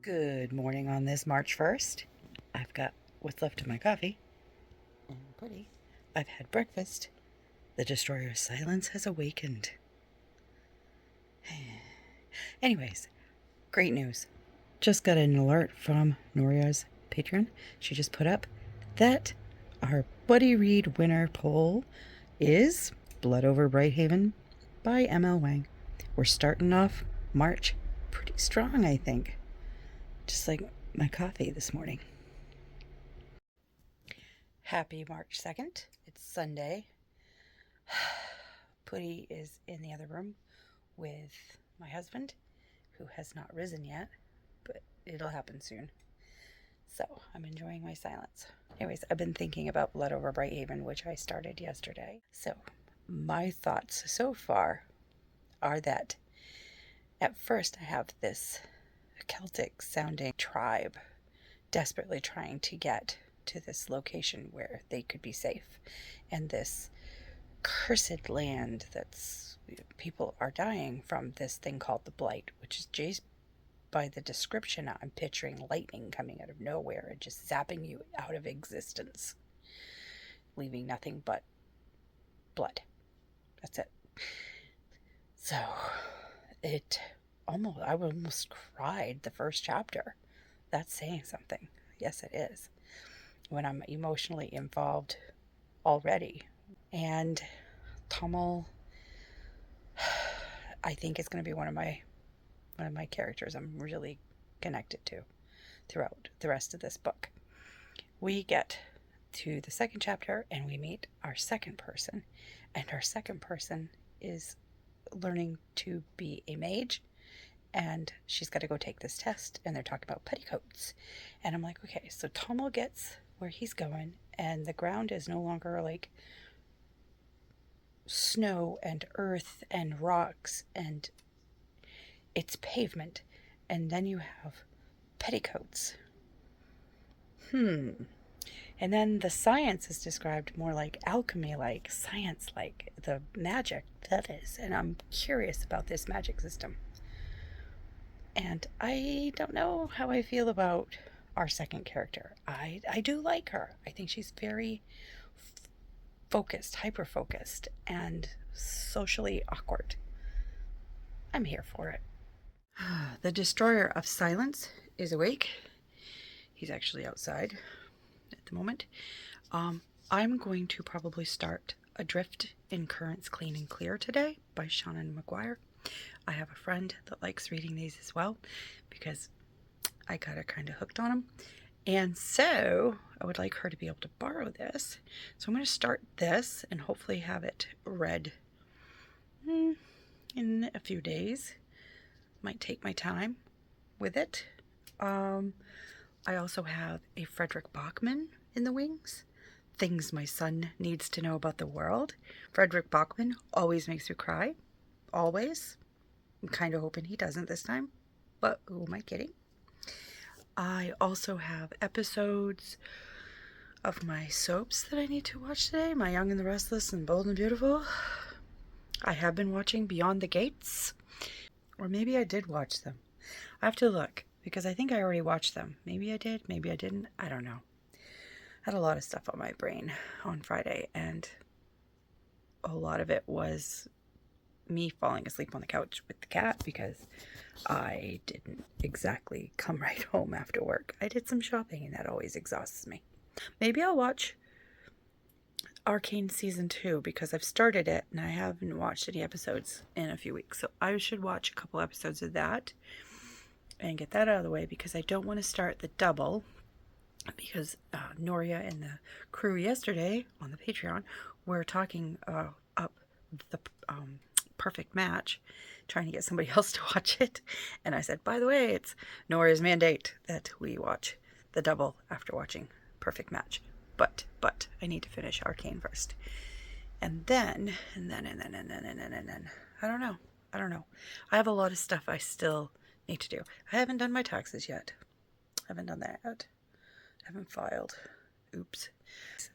Good morning on this March 1st. I've got what's left of my coffee and Puddy. I've had breakfast. The destroyer of silence has awakened. Anyways, great news. Just got an alert from Noria's Patreon. She just put up that our Buddy Read winner poll is Blood Over Brighthaven by M.L.Wang. We're starting off March pretty strong, I think. Just like my coffee this morning. Happy March 2nd. It's Sunday. Puddy is in the other room with my husband, who has not risen yet, but it'll happen soon. So I'm enjoying my silence. Anyways, I've been thinking about Blood Over Brighthaven, which I started yesterday. So my thoughts so far are that at first I have this Celtic sounding tribe desperately trying to get to this location where they could be safe, and this cursed land that's people are dying from this thing called the blight, which is just by the description I'm picturing lightning coming out of nowhere and just zapping you out of existence, leaving nothing but blood. That's it. So I almost cried the first chapter. That's saying something. Yes, it is. When I'm emotionally involved already. And Tommel, I think, is going to be one of my characters I'm really connected to throughout the rest of this book. We get to the second chapter and we meet our second person. And our second person is learning to be a mage. And she's got to go take this test, and they're talking about petticoats. And I'm like, okay, so Tommel gets where he's going, and the ground is no longer like snow and earth and rocks, and it's pavement. And then you have petticoats. And then the science is described more like alchemy-like, science-like, the magic that is. And I'm curious about this magic system. And I don't know how I feel about our second character. I do like her. I think she's very focused, hyper-focused, and socially awkward. I'm here for it. The destroyer of silence is awake. He's actually outside at the moment. I'm going to probably start Adrift in Currents Clean and Clear today by Shogun McGuire. I have a friend that likes reading these as well because I got her kind of hooked on them. And so I would like her to be able to borrow this. So I'm going to start this and hopefully have it read in a few days. Might take my time with it. I also have a Frederick Backman in the wings. Things my son needs to know about the world. Frederick Backman always makes me cry. Always. I'm kind of hoping he doesn't this time, but who am I kidding? I also have episodes of my soaps that I need to watch today. My Young and the Restless and Bold and Beautiful. I have been watching Beyond the Gates. Or maybe I did watch them. I have to look because I think I already watched them. Maybe I did, maybe I didn't. I don't know. I had a lot of stuff on my brain on Friday, and a lot of it was me falling asleep on the couch with the cat because I didn't exactly come right home after work. I did some shopping, and that always exhausts me. Maybe I'll watch Arcane Season 2 because I've started it and I haven't watched any episodes in a few weeks. So I should watch a couple episodes of that and get that out of the way because I don't want to start the double because Noria and the crew yesterday on the Patreon were talking up the perfect match, trying to get somebody else to watch it. And I said, by the way, it's Noria's mandate that we watch the double after watching Perfect Match. But I need to finish Arcane first. And then, I don't know. I have a lot of stuff I still need to do. I haven't done my taxes yet. I haven't done that yet. I haven't filed. Oops.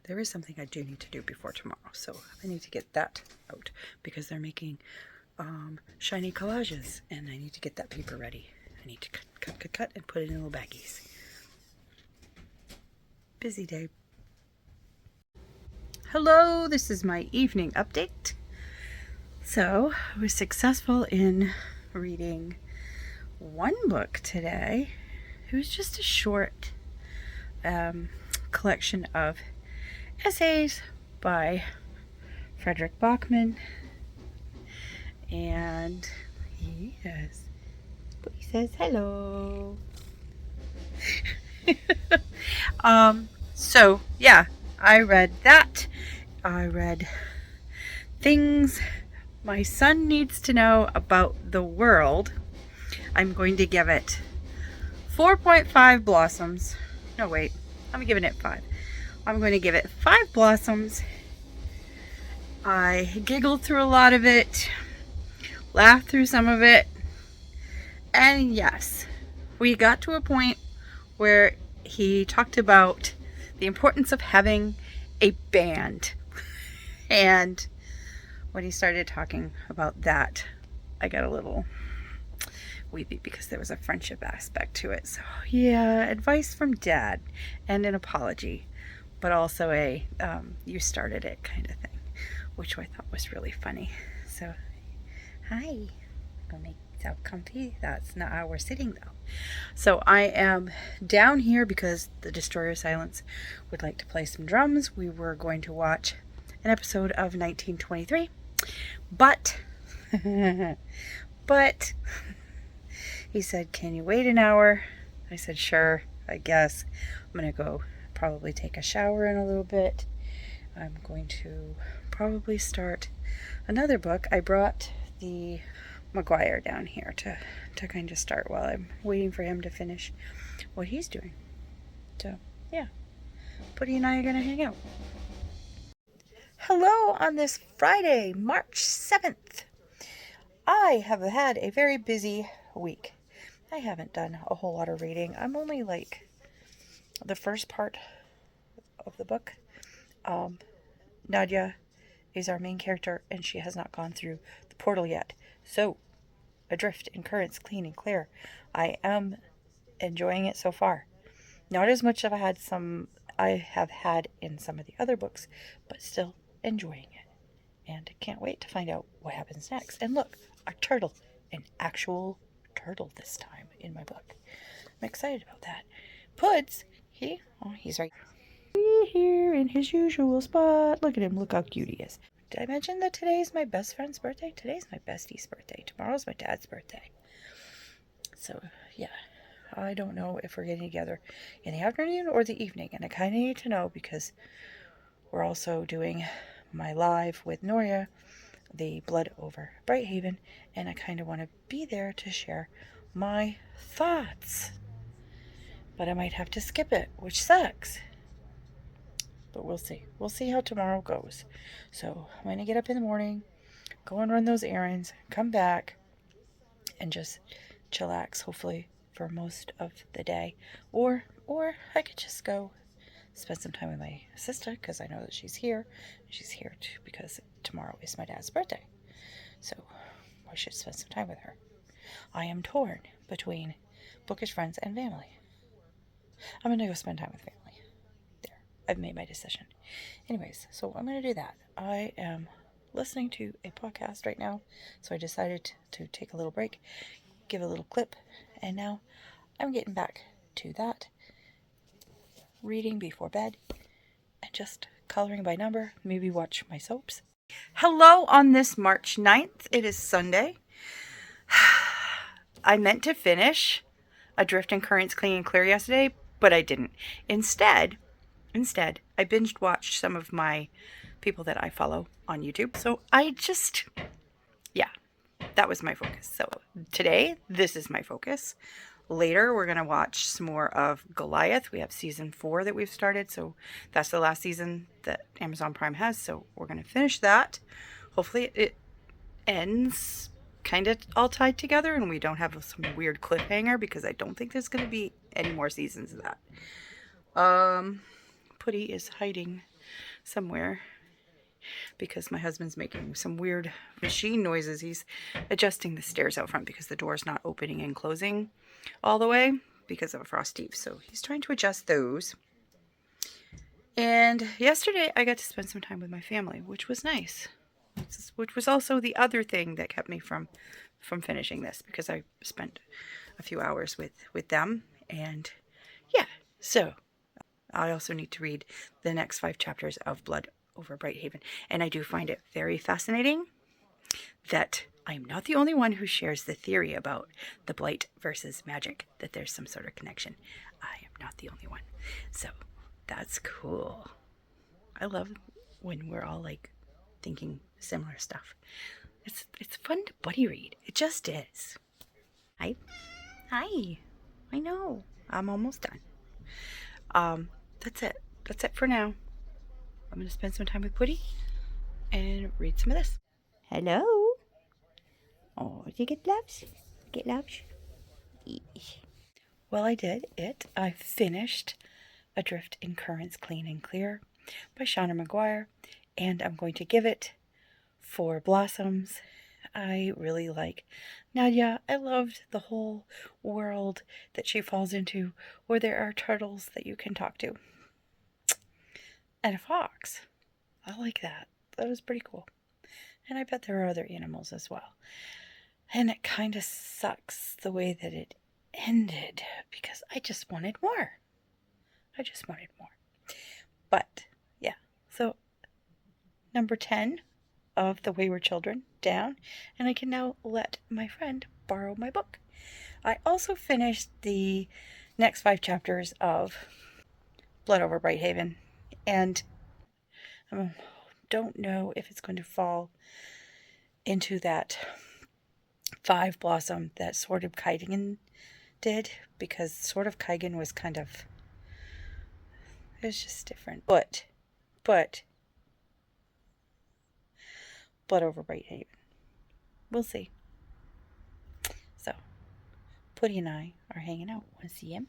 There is something I do need to do before tomorrow, so I need to get that out because they're making shiny collages, and I need to get that paper ready. I need to cut, and put it in little baggies. Busy day. Hello, this is my evening update. So, I was successful in reading one book today. It was just a short collection of essays by Frederick Backman. And he says hello. So yeah, I read that. I read Things My Son Needs to Know About the World. I'm going to give it 4.5 blossoms. No, wait. I'm giving it 5. I'm going to give it 5 blossoms. I giggled through a lot of it, laughed through some of it, and yes, we got to a point where he talked about the importance of having a band. And when he started talking about that, I got a little weepy because there was a friendship aspect to it. So yeah, advice from Dad and an apology, but also a you started it kind of thing, which I thought was really funny. So hi, go make yourself comfy. That's not how we're sitting though. So I am down here because the Destroyer of Silence would like to play some drums. We were going to watch an episode of 1923, but he said, can you wait an hour? I said, sure, I guess. I'm gonna go probably take a shower in a little bit. I'm going to probably start another book. I brought the Maguire down here to kind of start while I'm waiting for him to finish what he's doing. So yeah, Puddy and I are gonna hang out. Hello on this Friday, March 7th. I have had a very busy week. I haven't done a whole lot of reading. I'm only like the first part of the book. Nadia is our main character and she has not gone through the portal yet. So, Adrift in currents clean and clear. I am enjoying it so far. Not as much as I have had in some of the other books, but still enjoying it. And can't wait to find out what happens next. And look, a turtle. An actual turtle this time in my book. I'm excited about that. Puds, he's right here in his usual spot. Look at him, look how cute he is. Did I mention that today's my best friend's birthday? Today's my bestie's birthday. Tomorrow's my dad's birthday. So, yeah. I don't know if we're getting together in the afternoon or the evening. And I kind of need to know because we're also doing my live with Noria, the Blood over Brighthaven. And I kind of want to be there to share my thoughts. But I might have to skip it, which sucks. But we'll see. We'll see how tomorrow goes. So I'm going to get up in the morning, go and run those errands, come back, and just chillax, hopefully, for most of the day. Or I could just go spend some time with my sister, because I know that she's here. She's here too, because tomorrow is my dad's birthday. So I should spend some time with her. I am torn between bookish friends and family. I'm going to go spend time with family. I've made my decision. Anyways, so I'm going to do that. I am listening to a podcast right now, so I decided to take a little break, give a little clip, and now I'm getting back to that. Reading before bed, and just coloring by number, maybe watch my soaps. Hello on this March 9th. It is Sunday. I meant to finish Adrift and Currents Clean and Clear yesterday, but I didn't. Instead, I binged watched some of my people that I follow on YouTube. So that was my focus. So today, this is my focus. Later, we're going to watch some more of Goliath. We have season 4 that we've started. So that's the last season that Amazon Prime has. So we're going to finish that. Hopefully it ends kind of all tied together and we don't have some weird cliffhanger because I don't think there's going to be any more seasons of that. Puddy is hiding somewhere because my husband's making some weird machine noises. He's adjusting the stairs out front because the door's not opening and closing all the way because of a frost heave. So he's trying to adjust those. And yesterday I got to spend some time with my family, which was nice. Which was also the other thing that kept me from finishing this, because I spent a few hours with them. And yeah, so I also need to read the next 5 chapters of Blood over Brighthaven. And I do find it very fascinating that I'm not the only one who shares the theory about the blight versus magic, that there's some sort of connection. I am not the only one. So that's cool. I love when we're all like thinking similar stuff. It's fun to buddy read. It just is. Hi. I know. I'm almost done. That's it. That's it for now. I'm going to spend some time with Puddy and read some of this. Hello. Oh, did you get loves? Get loves? Well, I did it. I finished Adrift in Currents Clean and Clear by Shauna Maguire, and I'm going to give it 4 blossoms. I really like Nadia. I loved the whole world that she falls into, where there are turtles that you can talk to. And a fox. I like that. That was pretty cool. And I bet there are other animals as well. And it kind of sucks the way that it ended, because I just wanted more. But, yeah. So, number 10 of The Wayward Children down, and I can now let my friend borrow my book. I also finished the next 5 chapters of Blood over Brighthaven, and I don't know if it's going to fall into that 5 blossom that Sword of Kaigen did, because Sword of Kaigen was kind of, it was just different. But Blood over Brighthaven, we'll see. So Puddy and I are hanging out. Want to see him?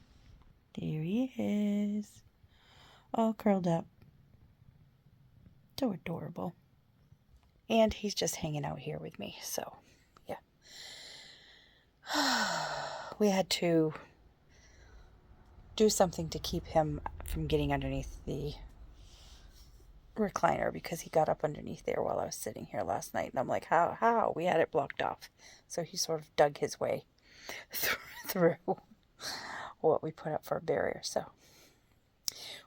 There he is, all curled up. So adorable. And he's just hanging out here with me. So, yeah. We had to do something to keep him from getting underneath the recliner, because he got up underneath there while I was sitting here last night. And I'm like, how? We had it blocked off. So he sort of dug his way through what we put up for a barrier. So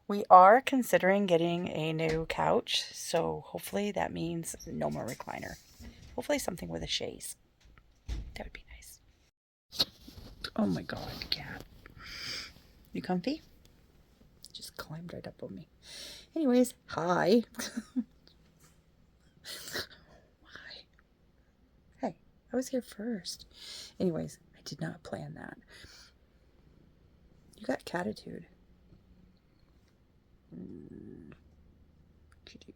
we are considering getting a new couch, so hopefully that means no more recliner. Hopefully something with a chaise. That would be nice. Oh my god, cat. You comfy? Just climbed right up on me. Anyways, hi. Hi. Hey, I was here first. Anyways, I did not plan that. You got catitude. Kitty.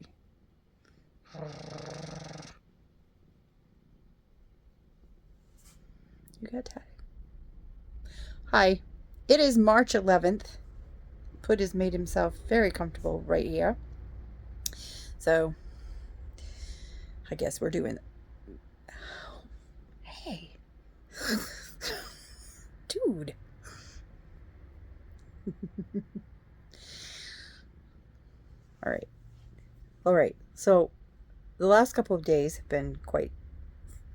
You got tired. Hi. It is March 11th. Pud has made himself very comfortable right here. So, I guess we're doing... Oh, hey. Dude. All right. So, the last couple of days have been quite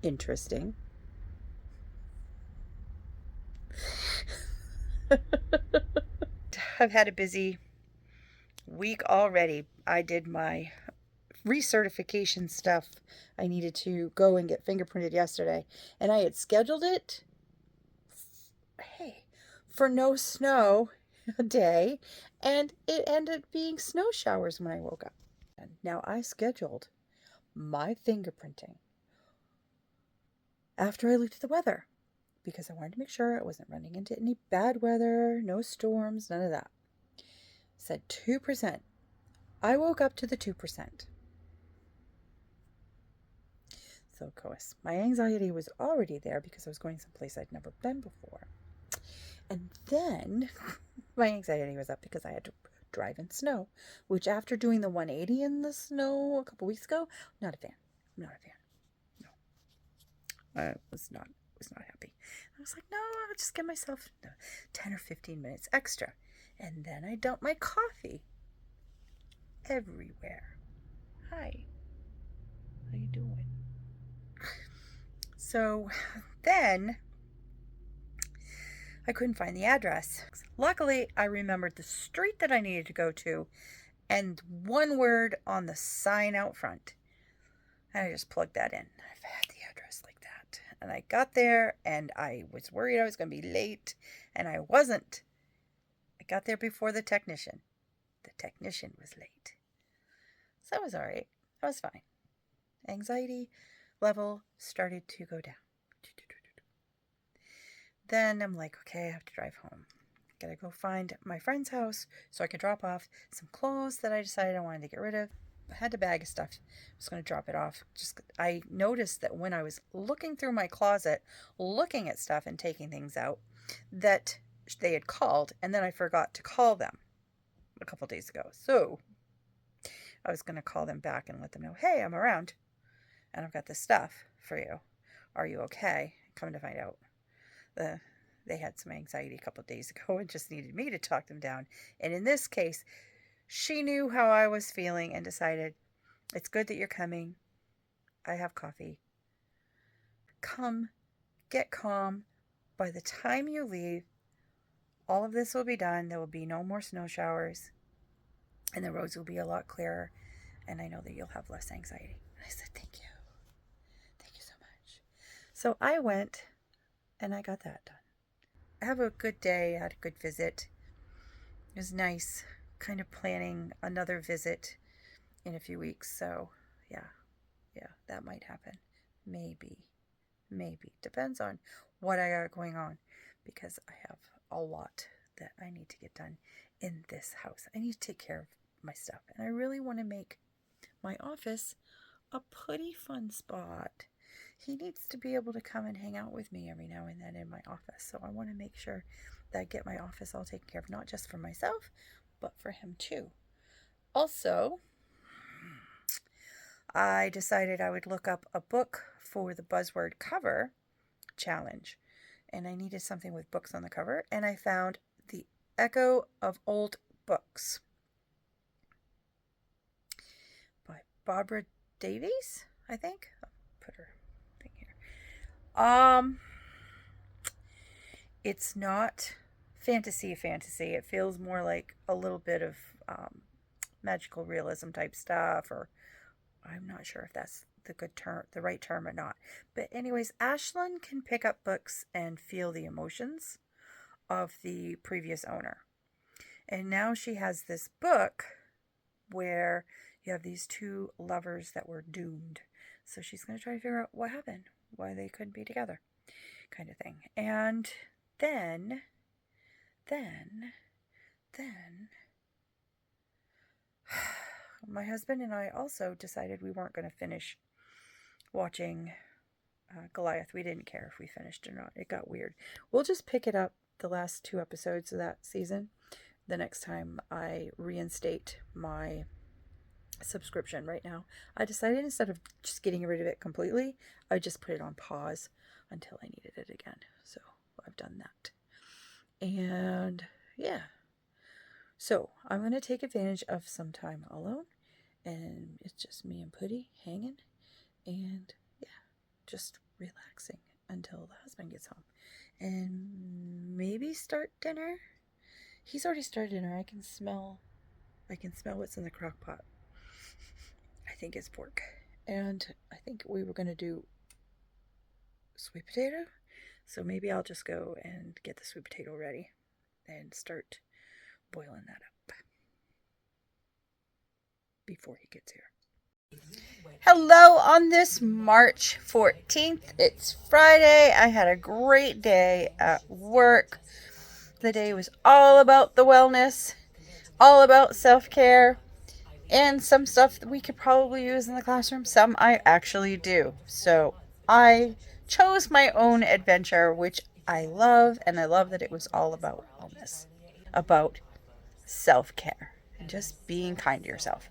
interesting. I've had a busy week already. I did my recertification stuff. I needed to go and get fingerprinted yesterday, and I had scheduled it, for no snow day, and it ended up being snow showers when I woke up. And now I scheduled my fingerprinting after I looked at the weather, because I wanted to make sure I wasn't running into any bad weather, no storms, none of that. It said 2%. I woke up to the 2%. So, of course, my anxiety was already there because I was going someplace I'd never been before. And then my anxiety was up because I had to drive in snow, which after doing the 180 in the snow a couple weeks ago, not a fan. I'm not a fan. No. I was not happy. I was like, no, I'll just give myself 10 or 15 minutes extra. And then I dump my coffee everywhere. Hi. How you doing? So then I couldn't find the address. Luckily, I remembered the street that I needed to go to and one word on the sign out front. And I just plugged that in. I've had the address like that. And I got there and I was worried I was going to be late. And I wasn't. I got there before the technician. The technician was late. So that was all right. That was fine. Anxiety level started to go down. Then I'm like, okay, I have to drive home. Gotta go find my friend's house so I could drop off some clothes that I decided I wanted to get rid of. I had a bag of stuff. I was going to drop it off. I noticed that when I was looking through my closet, looking at stuff and taking things out, that they had called, and then I forgot to call them a couple days ago. So I was going to call them back and let them know, hey, I'm around, and I've got this stuff for you. Are you okay? Come to find out, they had some anxiety a couple of days ago and just needed me to talk them down. And in this case, she knew how I was feeling and decided, it's good that you're coming. I have coffee. Come, get calm. By the time you leave, all of this will be done. There will be no more snow showers. And the roads will be a lot clearer. And I know that you'll have less anxiety. And I said, thank you. Thank you so much. So I went and I got that done. I have a good day. I had a good visit. It was nice. Kind of planning another visit in a few weeks. So yeah, that might happen. Maybe. Depends on what I got going on, because I have a lot that I need to get done in this house. I need to take care of my stuff, and I really want to make my office a Puddy fun spot. He needs to be able to come and hang out with me every now and then in my office. So I want to make sure that I get my office all taken care of, not just for myself, but for him too. Also, I decided I would look up a book for the buzzword cover challenge. And I needed something with books on the cover. And I found The Echo of Old Books by Barbara Davies, I think. I'll put her thing here. It's not fantasy. It feels more like a little bit of magical realism type stuff, or I'm not sure if that's the right term or not. But anyways, Ashlyn can pick up books and feel the emotions of the previous owner. And now she has this book where you have these two lovers that were doomed. So she's going to try to figure out what happened, why they couldn't be together, kind of thing. And then my husband and I also decided we weren't going to finish watching Goliath. We didn't care if we finished or not. It got weird. We'll just pick it up, the last 2 episodes of that season, the next time I reinstate my subscription. Right now, I decided instead of just getting rid of it completely, I just put it on pause until I needed it again. So I've done that. And yeah. So I'm going to take advantage of some time alone. And it's just me and Puddy hanging. And yeah, just relaxing until the husband gets home. And maybe start dinner. He's already started dinner. I can smell what's in the crock pot. I think it's pork. And I think we were going to do sweet potato. So maybe I'll just go and get the sweet potato ready and start boiling that up before he gets here. Hello on this March 14th. It's Friday. I had a great day at work. The day was all about the wellness, all about self-care, and some stuff that we could probably use in the classroom. Some I actually do. So I chose my own adventure, which I love, and I love that it was all about wellness, about self-care. just being kind to yourself.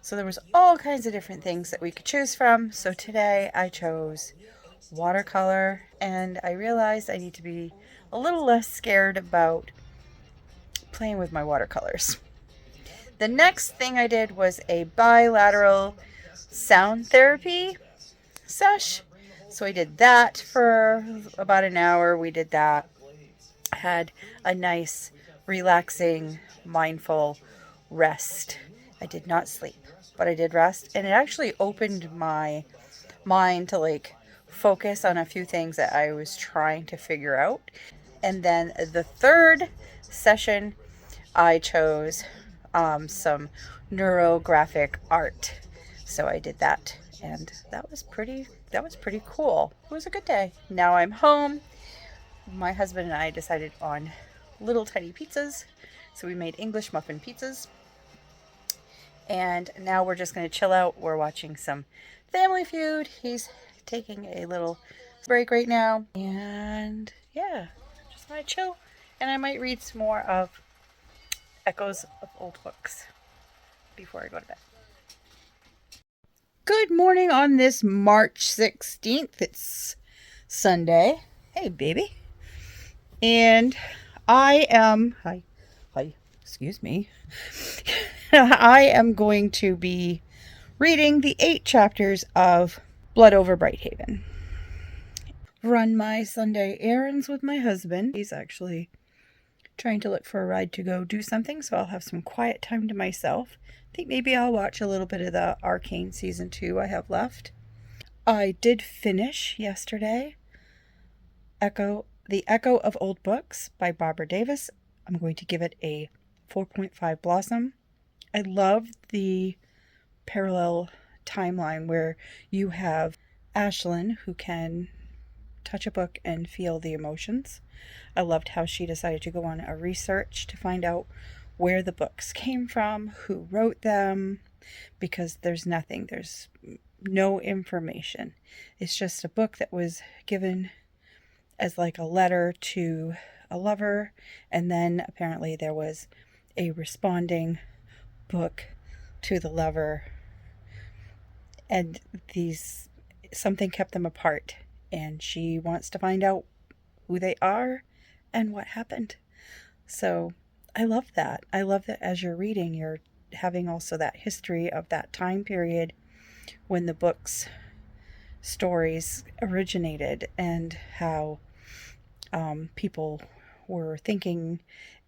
So there was all kinds of different things that we could choose from. So today I chose watercolor, and I realized I need to be a little less scared about playing with my watercolors. The next thing I did was a bilateral sound therapy sesh. So I did that for about an hour. We did that. Had a nice, relaxing, mindful rest. I did not sleep, but I did rest, and it actually opened my mind to like focus on a few things that I was trying to figure out. And then the third session, I chose some neurographic art. So I did that, and that was pretty cool. It was a good day. Now I'm home. My husband and I decided on little tiny pizzas. So we made English muffin pizzas. And now we're just going to chill out. We're watching some Family Feud. He's taking a little break right now. And yeah, just going to chill. And I might read some more of Echoes of Old Books before I go to bed. Good morning on this March 16th. It's Sunday. Hey, baby. And I am... Hi, excuse me. I am going to be reading the 8 chapters of Blood over Brighthaven. Run my Sunday errands with my husband. He's actually trying to look for a ride to go do something, so I'll have some quiet time to myself. I think maybe I'll watch a little bit of the Arcane Season 2 I have left. I did finish yesterday The Echo of Old Books by Barbara Davis. I'm going to give it a 4.5 Blossom. I love the parallel timeline where you have Ashlyn, who can touch a book and feel the emotions. I loved how she decided to go on a research to find out where the books came from, who wrote them, because there's no information. It's just a book that was given as like a letter to a lover, and then apparently there was a responding book to the lover, and something kept them apart, and she wants to find out who they are and what happened. So I love that. I love that as you're reading, you're having also that history of that time period when the book's stories originated, and how people were thinking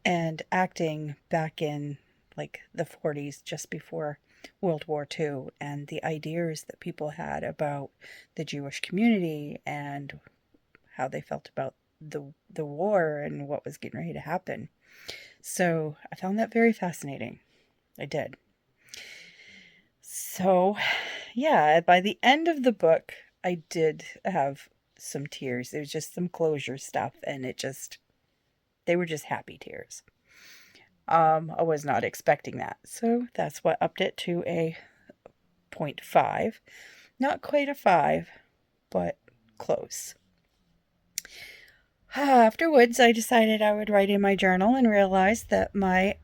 and acting back in like the 40s, just before World War II, and the ideas that people had about the Jewish community and how they felt about the war and what was getting ready to happen. So I found that very fascinating. I did. So yeah, by the end of the book, I did have some tears. It was just some closure stuff, and they were just happy tears. I was not expecting that. So that's what upped it to a 0.5. Not quite a 5, but close. Afterwards, I decided I would write in my journal and realized that my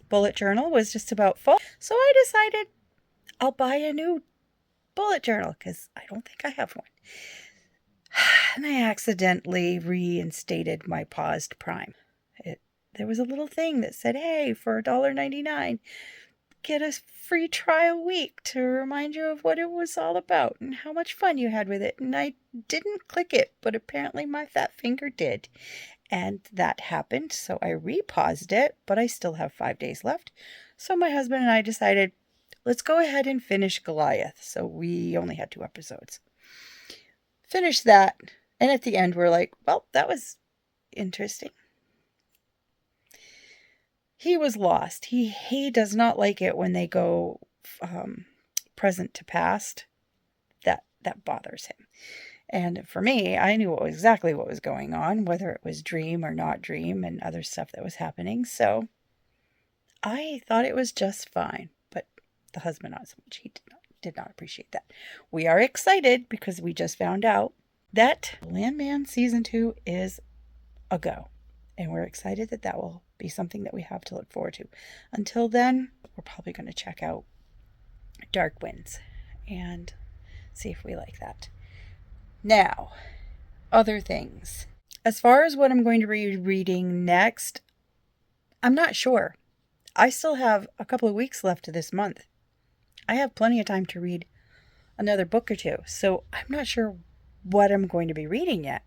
bullet journal was just about full. So I decided I'll buy a new bullet journal because I don't think I have one. And I accidentally reinstated my paused Prime. There was a little thing that said, hey, for $1.99, get a free trial week to remind you of what it was all about and how much fun you had with it. And I didn't click it, but apparently my fat finger did. And that happened, so I repaused it, but I still have 5 days left. So my husband and I decided, let's go ahead and finish Goliath. So we only had 2 episodes. Finished that, and at the end we're like, well, that was interesting. He was lost. He does not like it when they go present to past. That bothers him. And for me, I knew exactly what was going on, whether it was dream or not dream, and other stuff that was happening. So I thought it was just fine. But the husband, not so much. He did not appreciate that. We are excited because we just found out that Landman Season 2 is a go. And we're excited that will be something that we have to look forward to. Until then, we're probably going to check out Dark Winds and see if we like that. Now, other things. As far as what I'm going to be reading next, I'm not sure. I still have a couple of weeks left of this month. I have plenty of time to read another book or two, so I'm not sure what I'm going to be reading yet.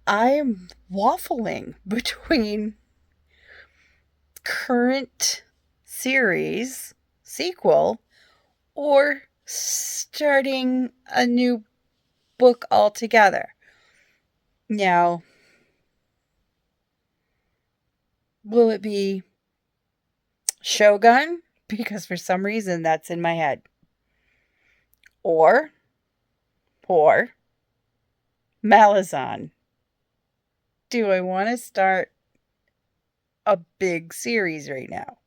I am waffling between current series, sequel, or starting a new book altogether. Now, will it be Shogun? Because for some reason that's in my head. Or Malazan. Do I want to start a big series right now?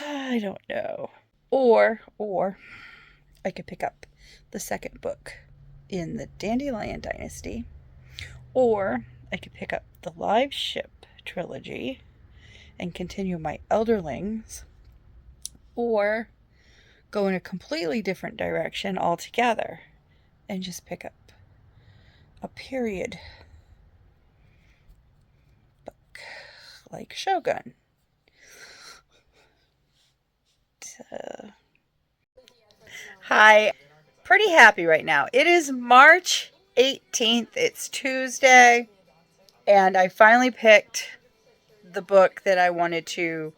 I don't know. Or I could pick up the second book in the Dandelion Dynasty. Or I could pick up the Live Ship trilogy and continue my Elderlings. Or go in a completely different direction altogether and just pick up a period book like Shogun. Hi. Pretty happy right now. It is March 18th. It's Tuesday. And I finally picked the book that I wanted to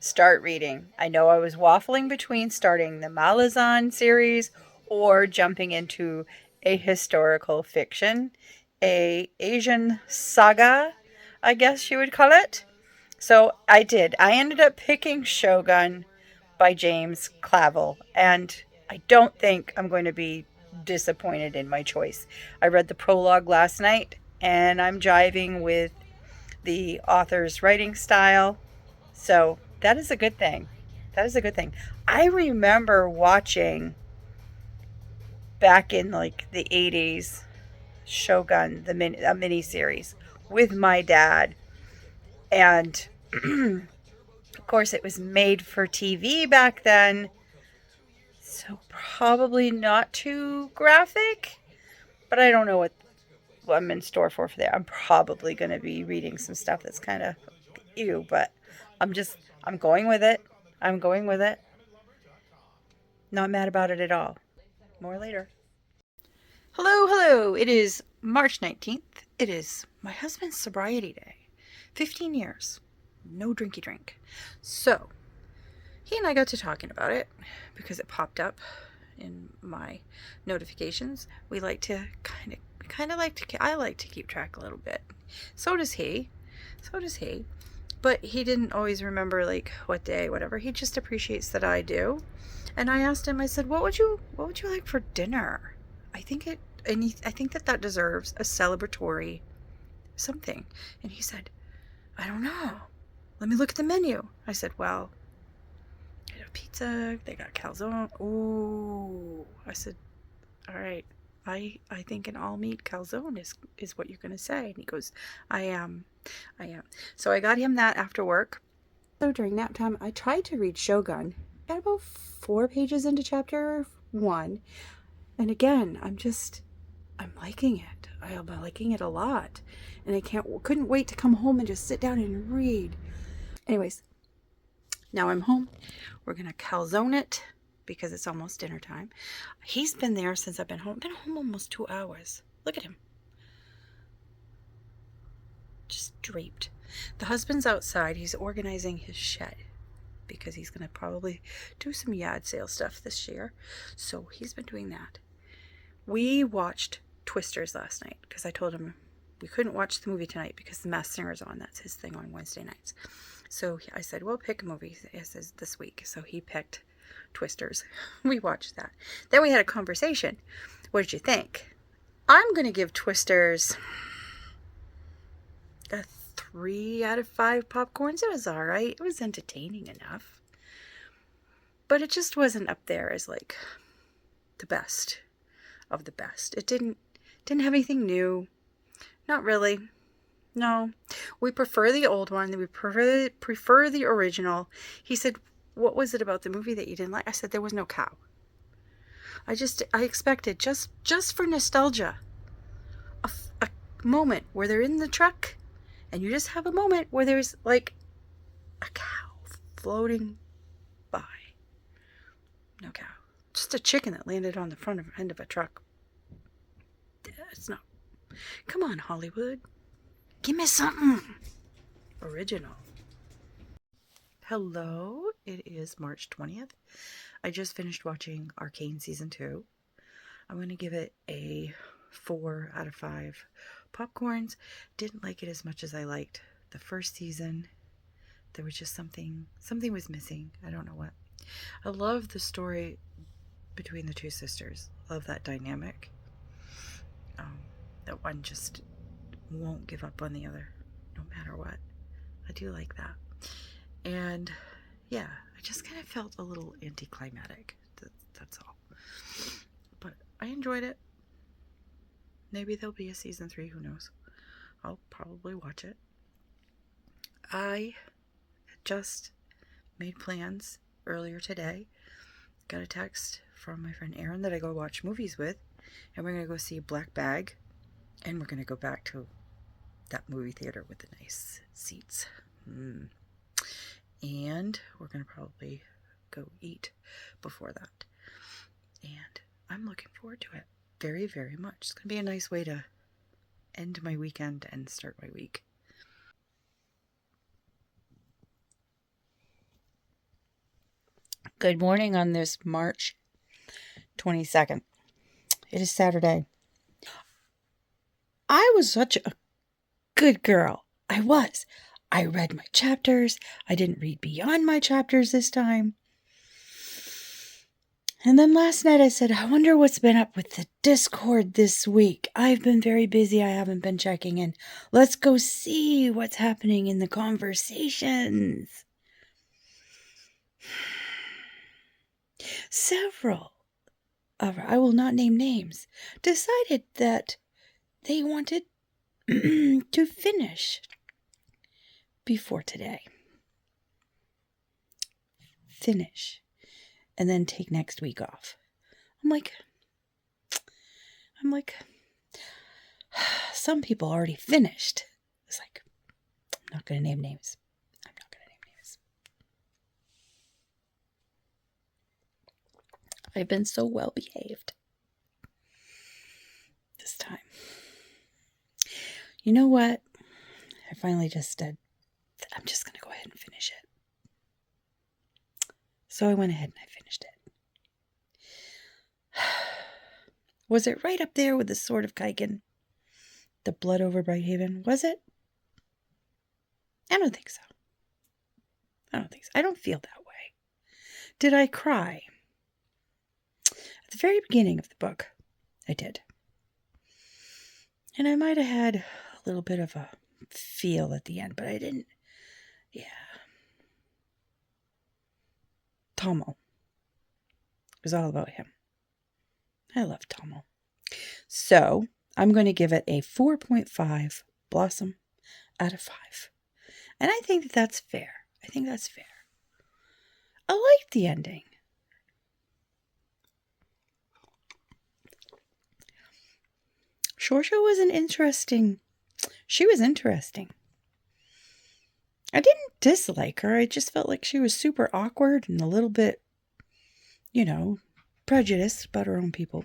start reading. I know I was waffling between starting the Malazan series or jumping into a historical fiction, a Asian saga, I guess you would call it. So I did. I ended up picking Shogun by James Clavell, and I don't think I'm going to be disappointed in my choice. I read the prologue last night, and I'm jiving with the author's writing style. So that is a good thing. That is a good thing. I remember watching back in like the 80s Shogun, a mini series with my dad. And of course it was made for TV back then. So probably not too graphic, but I don't know what I'm in store for there. I'm probably going to be reading some stuff that's kind of ew, but I'm going with it. I'm going with it. Not mad about it at all. More later. Hello. It is March 19th. It is my husband's sobriety day. 15 years. No drinky drink. So, he and I got to talking about it because it popped up in my notifications. We like to I like to keep track a little bit. So does he. But he didn't always remember like what day, whatever. He just appreciates that I do. And I asked him, I said, what would you like for dinner? I think that deserves a celebratory something. And he said, I don't know. Let me look at the menu. I said, well, they got pizza, they got calzone. Ooh. I said, all right. I think an all-meat calzone is what you're going to say. And he goes, I am. So I got him that after work. So during nap time, I tried to read Shogun. Got about 4 pages into chapter 1. And again, I'm liking it. I'm liking it a lot. And I couldn't wait to come home and just sit down and read. Anyways, now I'm home. We're going to calzone it because it's almost dinner time. He's been there since I've been home. Been home almost 2 hours. Look at him. Just draped. The husband's outside. He's organizing his shed because he's going to probably do some yard sale stuff this year. So he's been doing that. We watched Twisters last night because I told him we couldn't watch the movie tonight because The Masked Singer's on. That's his thing on Wednesday nights. So I said, well, pick a movie this week. So he picked Twisters. We watched that. Then we had a conversation. What did you think? I'm going to give Twisters a 3 out of 5 popcorns. It was all right. It was entertaining enough. But it just wasn't up there as like the best of the best. It didn't have anything new. Not really. No, we prefer the old one. We prefer the original. He said, what was it about the movie that you didn't like? I said, there was no cow. I expected just for nostalgia, a moment where they're in the truck and you just have a moment where there's like a cow floating by. No cow. Just a chicken that landed on the end of a truck. It's not. Come on, Hollywood. Give me something original. Hello, it is March 20th. I just finished watching Arcane Season 2. I'm going to give it a 4 out of 5 popcorns. Didn't like it as much as I liked the first season. There was just something was missing. I don't know what. I love the story between the two sisters. Love that dynamic. That one just won't give up on the other, no matter what. I do like that. And yeah, I just kind of felt a little anticlimactic. That's all. But I enjoyed it. Maybe there'll be a season 3, who knows. I'll probably watch it. I just made plans earlier today. Got a text from my friend Erin that I go watch movies with. And we're going to go see Black Bag. And we're going to go back to that movie theater with the nice seats. And we're going to probably go eat before that. And I'm looking forward to it very, very much. It's going to be a nice way to end my weekend and start my week. Good morning on this March 22nd. It is Saturday. I was such a good girl. I was. I read my chapters. I didn't read beyond my chapters this time. And then last night I said, I wonder what's been up with the Discord this week. I've been very busy. I haven't been checking in. Let's go see what's happening in the conversations. Several of, I will not name names, decided that they wanted to finish before today. Finish. And then take next week off. I'm like, some people already finished. It's like, I'm not going to name names. I've been so well behaved this time. You know what? I finally just said, I'm just going to go ahead and finish it. So I went ahead and I finished it. Was it right up there with the Sword of Kaiken? The Blood over Brighthaven? Was it? I don't think so. I don't feel that way. Did I cry? At the very beginning of the book, I did. And I might have had a little bit of a feel at the end, but I didn't. Yeah. Tomo. It was all about him. I love Tomo. So, I'm going to give it a 4.5 Blossom out of 5. And I think that's fair. I liked the ending. Shorsha was she was interesting. I didn't dislike her. I just felt like she was super awkward and a little bit, prejudiced about her own people,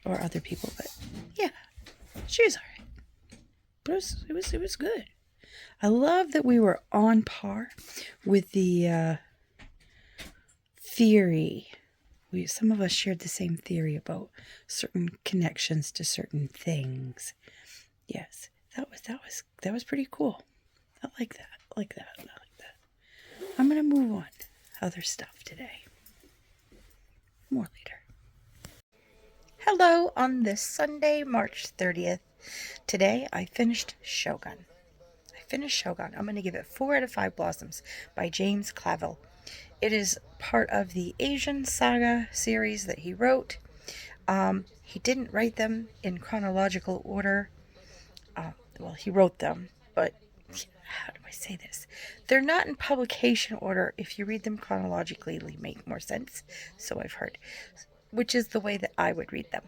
or other people, but yeah, she was alright. But it was good. I love that we were on par with the theory. Some of us shared the same theory about certain connections to certain things. Yes, that was pretty cool. I like that. I'm gonna move on to other stuff today. More later. Hello on this Sunday, March 30th. Today I finished Shogun. I'm going to give it 4 out of 5 Blossoms by James Clavell. It is part of the Asian Saga series that he wrote. He didn't write them in chronological order. well, he wrote them, but how do I say this? They're not in publication order. If you read them chronologically, they make more sense. So I've heard, which is the way that I would read them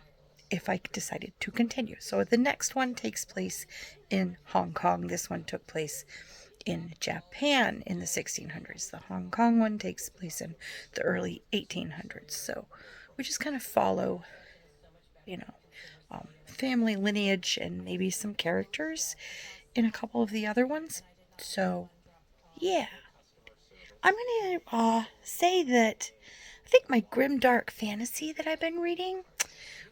if I decided to continue. So the next one takes place in Hong Kong. This one took place in Japan in the 1600s. The Hong Kong one takes place in the early 1800s. So we just kind of follow, family lineage and maybe some characters in a couple of the other ones. So, yeah. I'm going to say that I think my grimdark fantasy that I've been reading,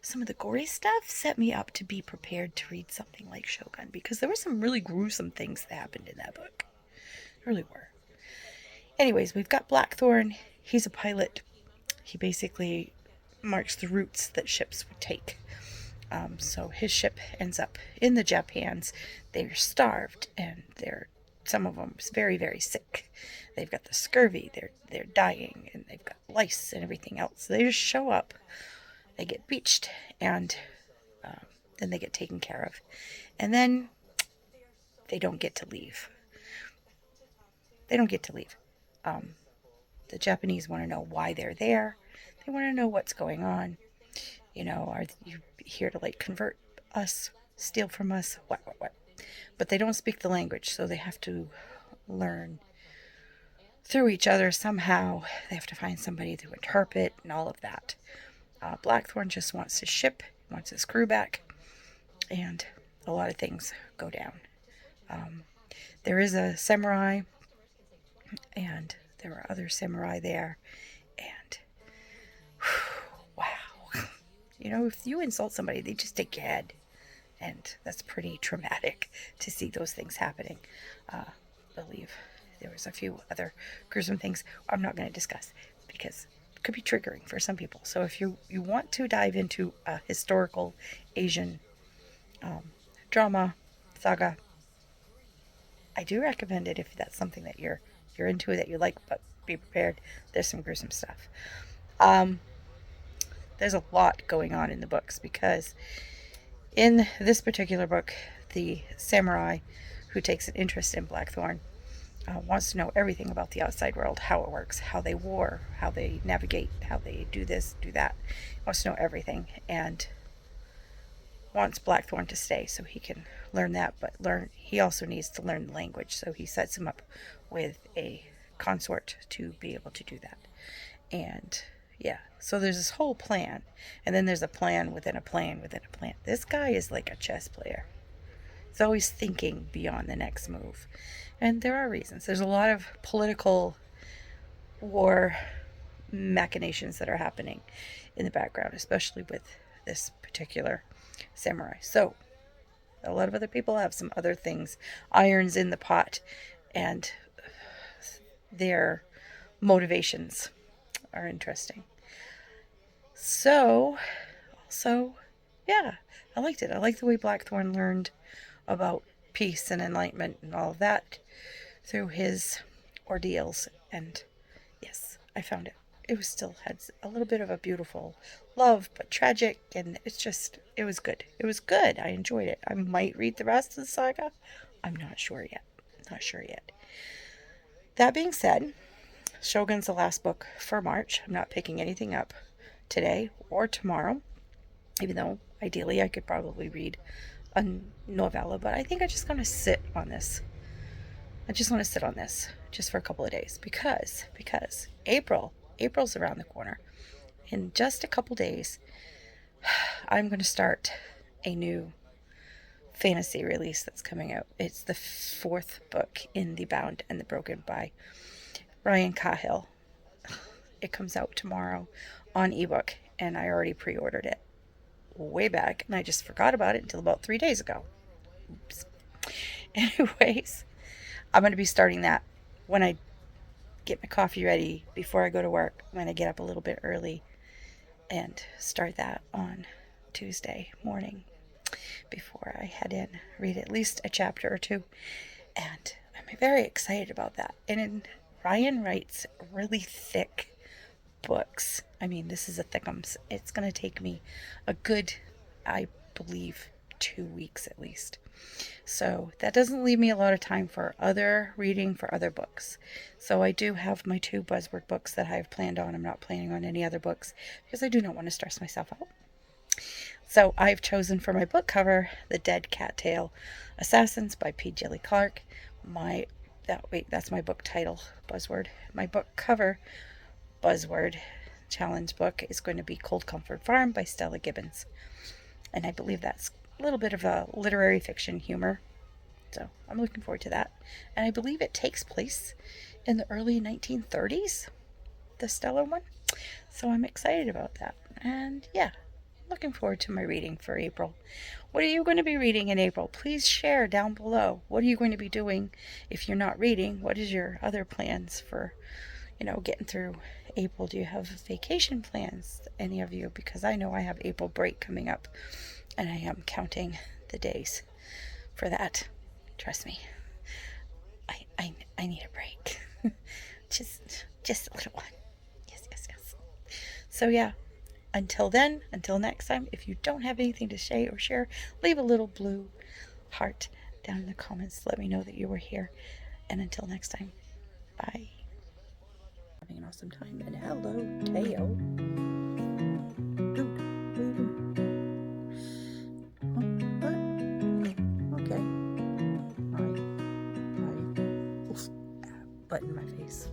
some of the gory stuff, set me up to be prepared to read something like Shogun, because there were some really gruesome things that happened in that book. There really were. Anyways, we've got Blackthorn. He's a pilot. He basically marks the routes that ships would take. So his ship ends up in the Japans. They're starved, and some of them is very, very sick. They've got the scurvy. They're dying, and they've got lice and everything else. So they just show up. They get beached, and then they get taken care of, and then they don't get to leave. They don't get to leave. The Japanese want to know why they're there. They want to know what's going on. Are you here to convert us, steal from us, what? But they don't speak the language, so they have to learn through each other somehow. They have to find somebody to interpret and all of that. Blackthorn just wants his ship, wants his crew back, and a lot of things go down. There is a samurai, and there are other samurai there, and wow. If you insult somebody, they just take your head. And that's pretty traumatic to see those things happening. I believe there was a few other gruesome things I'm not going to discuss because it could be triggering for some people. So if you want to dive into a historical Asian drama, saga, I do recommend it if that's something that you're into, that you like, but be prepared. There's some gruesome stuff. There's a lot going on in the books, because in this particular book, the samurai who takes an interest in Blackthorn wants to know everything about the outside world, how it works, how they war, how they navigate, how they do this, do that. Wants to know everything, and wants Blackthorn to stay so he can learn that, but he also needs to learn the language, so he sets him up with a consort to be able to do that. And yeah, so there's this whole plan, and then there's a plan within a plan within a plan. This guy is like a chess player. He's always thinking beyond the next move. And there are reasons. There's a lot of political war machinations that are happening in the background, especially with this particular samurai. So a lot of other people have some other things, irons in the pot, and their motivations are interesting. So, also, yeah, I liked it. I liked the way Blackthorn learned about peace and enlightenment and all of that through his ordeals. And yes, I found it. It still had a little bit of a beautiful love, but tragic, and it was good. It was good. I enjoyed it. I might read the rest of the saga. I'm not sure yet. That being said, Shogun's the last book for March. I'm not picking anything up today or tomorrow, even though ideally I could probably read a novella, but I think I just want to sit on this. Just for a couple of days, because April's around the corner. In just a couple days, I'm going to start a new fantasy release that's coming out. It's the 4th book in The Bound and the Broken by Ryan Cahill. It comes out tomorrow on ebook, and I already pre-ordered it way back, and I just forgot about it until about 3 days ago. Oops. Anyways, I'm going to be starting that when I get my coffee ready before I go to work. I'm going to get up a little bit early and start that on Tuesday morning before I head in, read at least a chapter or two, and I'm very excited about that. And Ryan writes really thick books. I mean, this is a thickums. It's going to take me a good, I believe, 2 weeks at least So that doesn't leave me a lot of time for other reading for other books. So I do have my 2 buzzword books that I've planned on. I'm not planning on any other books because I do not want to stress myself out. So I've chosen for my book cover The Dead Cattail Assassins by P. Gilly Clark. That's my book title, buzzword. My book cover, buzzword, challenge book is going to be Cold Comfort Farm by Stella Gibbons. And I believe that's a little bit of a literary fiction humor. So I'm looking forward to that. And I believe it takes place in the early 1930s, the Stella one. So I'm excited about that. And yeah, looking forward to my reading for April. What are you going to be reading in April? Please share down below. What are you going to be doing if you're not reading? What is your other plans for, getting through April? Do you have vacation plans, any of you? Because I know I have April break coming up, and I am counting the days for that. Trust me. I need a break. just a little one. Yes. So yeah, until then, until next time, if you don't have anything to say or share, leave a little blue heart down in the comments. Let me know that you were here. And until next time, bye. Having an awesome time, and hello, Teo. What? Okay. Hi. Oof. Butt in my face.